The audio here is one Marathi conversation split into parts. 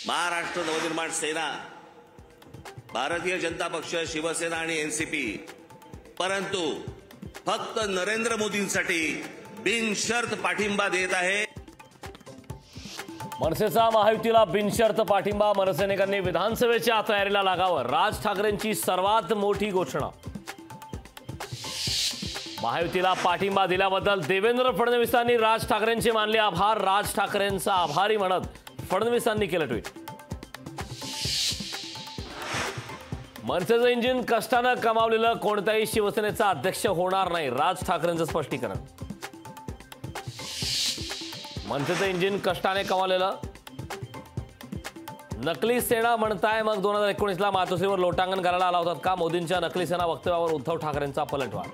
महाराष्ट्र नवनिर्माण सेना, भारतीय जनता पक्ष, शिवसेना आणि एनसीपी, परंतु फक्त नरेंद्र मोदींसाठी बिनशर्त पाठिंबा देत आहे। मनसेचा महायुतीला बिनशर्त पाठिंबा। मनसेनेत्यांनी विधानसभेच्या तयारीला लागावं, राज ठाकरेंची सर्वात मोठी घोषणा। महायुतीला पाठिंबा दिल्याबद्दल देवेंद्र फडणवीसांनी राज ठाकरेंचे मानले आभार। राज ठाकरेंचा आभारी म्हणत फडणवीसांनी केलं ट्विट। मनसेचं इंजिन कष्टानं कमावलेलं कोणत्याही शिवसेनेचा अध्यक्ष होणार नाही, राज ठाकरेंचं स्पष्टीकरण। मनसेचं इंजिन कष्टाने कमावलेलं नकली सेना म्हणताय, मग 2019ला मातोश्रीवर लोटांगण करायला आला होतात का? मोदींच्या नकली सेना वक्तव्यावर उद्धव ठाकरेंचा पलटवार।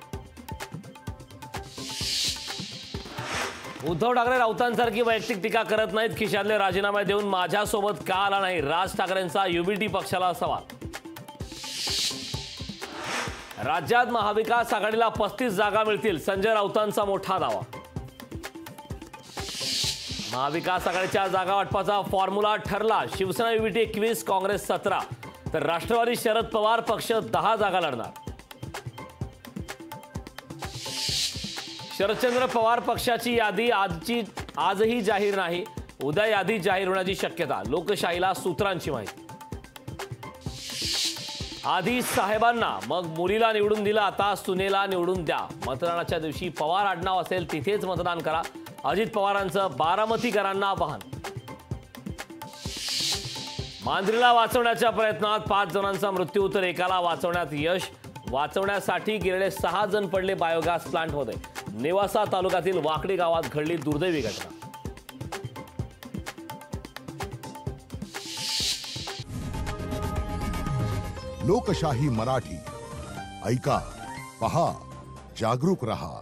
उद्धव ठाकरे राऊतांसारखी वैयक्तिक टीका करत नाहीत, खिशातले राजीनामे देऊन माझ्यासोबत का आला नाही? राज ठाकरेंचा युबीटी पक्षाला सवाल। राज्यात महाविकास आघाडीला 35 जागा मिळतील, संजय राऊतांचा मोठा दावा। महाविकास आघाडीच्या जागा वाटपाचा फॉर्म्युला ठरला, शिवसेना युबीटी 21, काँग्रेस 17, तर राष्ट्रवादी शरद पवार पक्ष 10 जागा लढणार। शरदचंद्र पवार पक्षाची यादी आजही जाहीर नाही, उद्या यादी जाहीर होण्याची शक्यता, लोकशाहीला सूत्रांची माहिती। आधी साहेबांना मग मुलीला निवडून दिलं, आता सुनेला निवडून द्या। मतदानाच्या दिवशी पवार आडनाव असेल तिथेच मतदान करा, अजित पवारांचं बारामतीकरांना आवाहन। मांजरीला वाचवण्याच्या प्रयत्नात 5 जणांचा मृत्यू, तर एकाला वाचवण्यात यश। वाचवण्यासाठी गेलेले 6 जण पडले बायोगॅस प्लांटमध्ये। नेवासा तालुक्यातील वाकडी गावात घडली दुर्दैवी घटना। लोकशाही मराठी ऐका, पहा, जागरूक रहा।